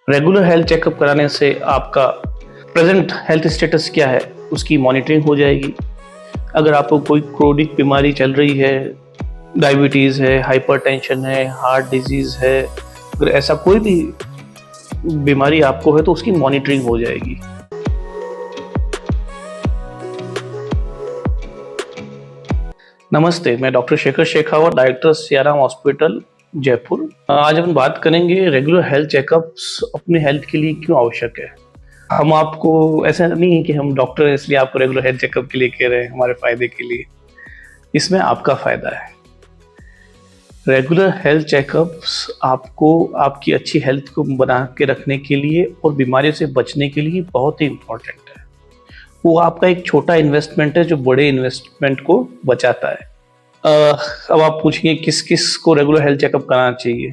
Regular health checkup कराने से आपका प्रेजेंट हेल्थ स्टेटस क्या है उसकी मॉनिटरिंग हो जाएगी। अगर आपको कोई क्रोनिक बीमारी चल रही है, डायबिटीज़ है, हाइपरटेंशन है, हार्ट डिजीज़ है, अगर ऐसा कोई भी बीमारी आपको है तो उसकी मॉनिटरिंग हो जाएगी। नमस्ते, मैं doctor Shekhar Shekhawat, director Siyaram hospital Jaipur. आज हम बात करेंगे रेगुलर हेल्थ चेकअप्स अपने हेल्थ के लिए क्यों आवश्यक है। हम आपको ऐसा नहीं है कि हम डॉक्टर हैं इसलिए आपको रेगुलर हेल्थ चेकअप के लिए कह रहे हैं हमारे फायदे के लिए। इसमें आपका फायदा है। रेगुलर हेल्थ चेकअप्स आपको आपकी अच्छी हेल्थ को बना के रखने के लिए और बीमारियों से बचने के लिए बहुत ही इम्पोर्टेंट है। वो आपका एक छोटा इन्वेस्टमेंट है जो बड़े इन्वेस्टमेंट को बचाता है। अब आप पूछेंगे किस किस को रेगुलर हेल्थ चेकअप कराना चाहिए।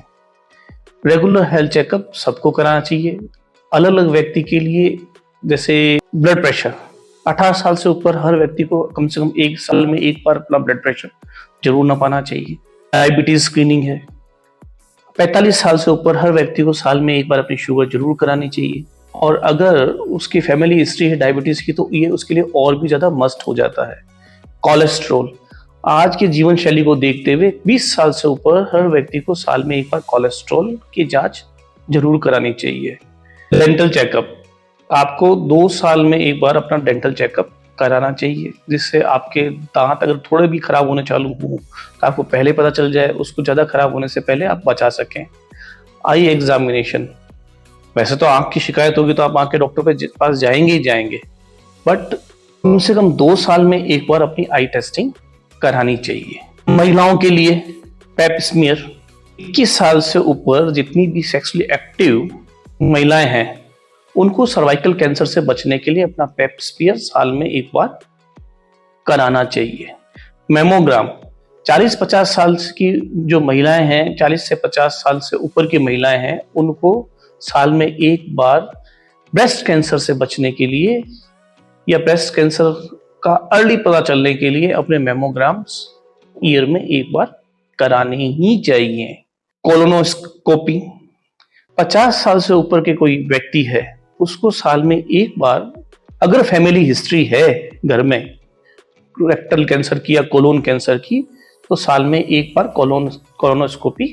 रेगुलर हेल्थ चेकअप सबको कराना चाहिए। अलग अलग व्यक्ति के लिए, जैसे ब्लड प्रेशर, 18 साल से ऊपर हर व्यक्ति को कम से कम एक साल में एक बार अपना ब्लड प्रेशर जरूर नापाना चाहिए। डायबिटीज स्क्रीनिंग है, 45 साल से ऊपर हर व्यक्ति को साल में एक बार अपनी शुगर जरूर करानी चाहिए। और अगर उसकी फैमिली हिस्ट्री है डायबिटीज की तो ये उसके लिए और भी ज्यादा मस्ट हो जाता है। कोलेस्ट्रॉल, आज की जीवन शैली को देखते हुए 20 साल से ऊपर हर व्यक्ति को साल में एक बार कोलेस्ट्रॉल की जांच जरूर करानी चाहिए। डेंटल चेकअप, आपको 2 साल में एक बार अपना डेंटल चेकअप कराना चाहिए, जिससे आपके दांत अगर थोड़े भी खराब होने चालू हो तो आपको पहले पता चल जाए, उसको ज्यादा खराब होने से पहले आप बचा सकें। आई एग्जामिनेशन, वैसे तो आंख की शिकायत होगी तो आप आंख के डॉक्टर के पास जाएंगे ही जाएंगे, बट कम से कम 2 साल में एक बार अपनी आई टेस्टिंग करानी चाहिए। महिलाओं के लिए पेप स्मीयर, 21 साल से ऊपर जितनी भी सेक्सुअली एक्टिव महिलाएं हैं उनको सर्वाइकल कैंसर से बचने के लिए अपना पेप स्मीयर साल में एक बार कराना चाहिए। मेमोग्राम, 40-50 साल की जो महिलाएं हैं, 40 से 50 साल से ऊपर की महिलाएं हैं, उनको साल में एक बार ब्रेस्ट कैंसर से बचने के लिए या ब्रेस्ट कैंसर का अर्ली पता चलने के लिए अपने मेमोग्राम्स ईयर में एक बार कराने ही चाहिए। कोलोनोस्कोपी, 50 साल से ऊपर के कोई व्यक्ति है उसको साल में एक बार, अगर फैमिली हिस्ट्री है घर में रेक्टल कैंसर की या कोलोन कैंसर की, तो साल में एक बार कोलोनोस्कोपी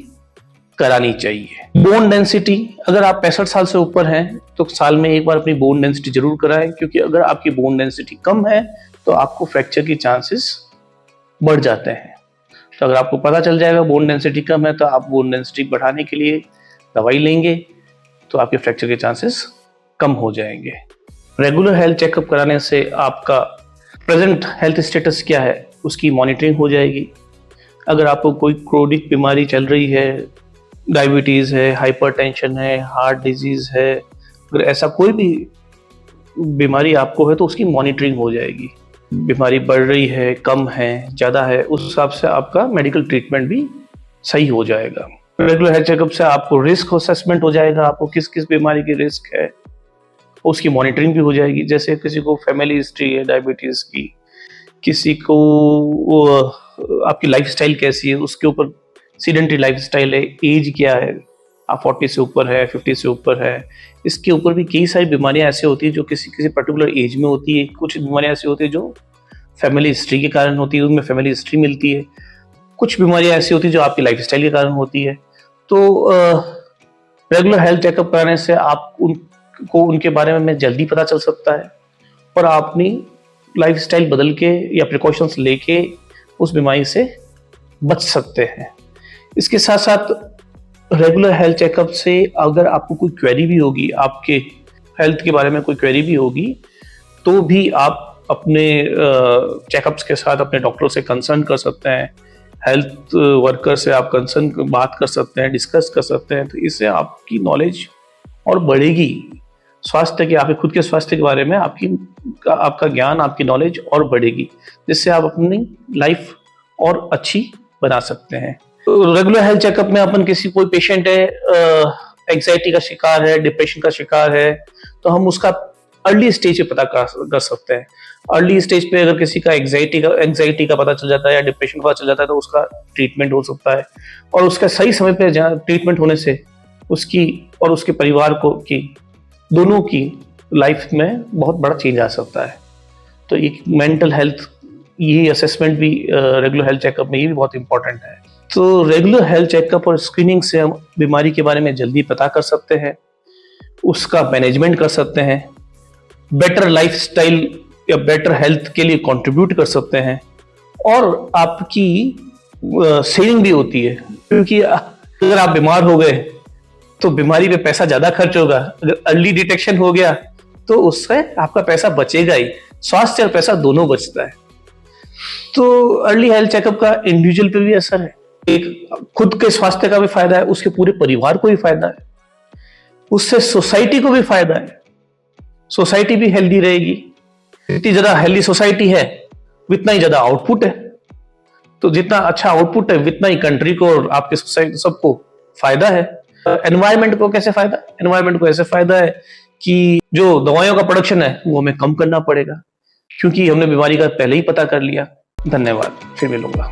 करानी चाहिए। बोन डेंसिटी, अगर आप 65 साल से ऊपर हैं तो साल में एक बार अपनी बोन डेंसिटी जरूर कराएं, क्योंकि अगर आपकी बोन डेंसिटी कम है तो आपको फ्रैक्चर की चांसेस बढ़ जाते हैं। तो अगर आपको पता चल जाएगा बोन डेंसिटी कम है तो आप बोन डेंसिटी बढ़ाने के लिए दवाई लेंगे तो आपके फ्रैक्चर के चांसेस कम हो जाएंगे। रेगुलर हेल्थ चेकअप कराने से आपका प्रेजेंट हेल्थ स्टेटस क्या है उसकी मॉनिटरिंग हो जाएगी। अगर आपको कोई क्रोनिक बीमारी चल रही है, डायबिटीज़ है, हाइपरटेंशन है, हार्ट डिजीज़ है, अगर ऐसा कोई भी बीमारी आपको है तो उसकी मॉनिटरिंग हो जाएगी। बीमारी बढ़ रही है, कम है, ज़्यादा है, उस हिसाब से आपका मेडिकल ट्रीटमेंट भी सही हो जाएगा। रेगुलर हेल्थ चेकअप से आपको रिस्क असेसमेंट हो जाएगा, आपको किस किस बीमारी की रिस्क है उसकी मॉनिटरिंग भी हो जाएगी। जैसे किसी को फैमिली हिस्ट्री है डायबिटीज़ की, किसी को आपकी लाइफस्टाइल कैसी है, उसके ऊपर सीडेंटरी लाइफस्टाइल है, एज क्या है, आप 40 से ऊपर है, 50 से ऊपर है, इसके ऊपर भी कई सारी बीमारियां ऐसी होती है जो किसी किसी पर्टिकुलर एज में होती है। कुछ बीमारियां ऐसी होती है जो फैमिली हिस्ट्री के कारण होती है, उनमें फैमिली हिस्ट्री मिलती है। कुछ बीमारियां ऐसी होती है जो आपकी लाइफस्टाइल के कारण होती है। तो रेगुलर हेल्थ चेकअप कराने से आप उनको उनके बारे में जल्दी पता चल सकता है और आप अपनी लाइफस्टाइल बदल के या प्रिकॉशंस लेके उस बीमारी से बच सकते हैं। इसके साथ साथ रेगुलर हेल्थ चेकअप से अगर आपको कोई क्वेरी भी होगी, आपके हेल्थ के बारे में कोई क्वेरी भी होगी, तो भी आप अपने चेकअप्स के साथ अपने डॉक्टर से कंसर्न कर सकते हैं, हेल्थ वर्कर से आप कंसर्न बात कर सकते हैं, डिस्कस कर सकते हैं। तो इससे आपकी नॉलेज और बढ़ेगी, स्वास्थ्य के, आपके खुद के स्वास्थ्य के बारे में आपका ज्ञान, आपकी नॉलेज और बढ़ेगी, जिससे आप अपनी लाइफ और अच्छी बना सकते हैं। रेगुलर हेल्थ चेकअप में अपन कोई पेशेंट है एंजाइटी का शिकार है, डिप्रेशन का शिकार है, तो हम उसका अर्ली स्टेज पे पता कर सकते हैं। अर्ली स्टेज पे अगर किसी का एंजाइटी का पता चल जाता है या डिप्रेशन का पता चल जाता है तो उसका ट्रीटमेंट हो सकता है, और उसका सही समय पे ट्रीटमेंट होने से उसकी और उसके परिवार को की दोनों की लाइफ में बहुत बड़ा चेंज आ सकता है। तो एक मेंटल हेल्थ ये असेसमेंट भी रेगुलर हेल्थ चेकअप में ये भी बहुत इंपॉर्टेंट है। तो रेगुलर हेल्थ चेकअप और स्क्रीनिंग से हम बीमारी के बारे में जल्दी पता कर सकते हैं, उसका मैनेजमेंट कर सकते हैं, बेटर लाइफस्टाइल या बेटर हेल्थ के लिए कंट्रीब्यूट कर सकते हैं, और आपकी सेविंग भी होती है, क्योंकि अगर आप बीमार हो गए तो बीमारी पे पैसा ज्यादा खर्च होगा। अगर अर्ली डिटेक्शन हो गया तो उससे आपका पैसा बचेगा ही, स्वास्थ्य और पैसा दोनों बचता है। तो अर्ली हेल्थ चेकअप का इंडिविजुअल पे भी असर है, एक खुद के स्वास्थ्य का भी फायदा है, उसके पूरे परिवार को भी फायदा है, उससे सोसाइटी को भी फायदा है, सोसाइटी भी हेल्दी रहेगी। जितनी ज्यादा हेल्दी सोसाइटी है उतना ही ज्यादा आउटपुट है, तो जितना अच्छा आउटपुट है उतना ही कंट्री को और आपके सोसाइटी सबको फायदा है। एनवायरनमेंट को कैसे फायदा? एनवायरनमेंट को ऐसे फायदा है कि जो दवाइयों का प्रोडक्शन है वो हमें कम करना पड़ेगा, क्योंकि हमने बीमारी का पहले ही पता कर लिया। धन्यवाद, फिर मिलूंगा।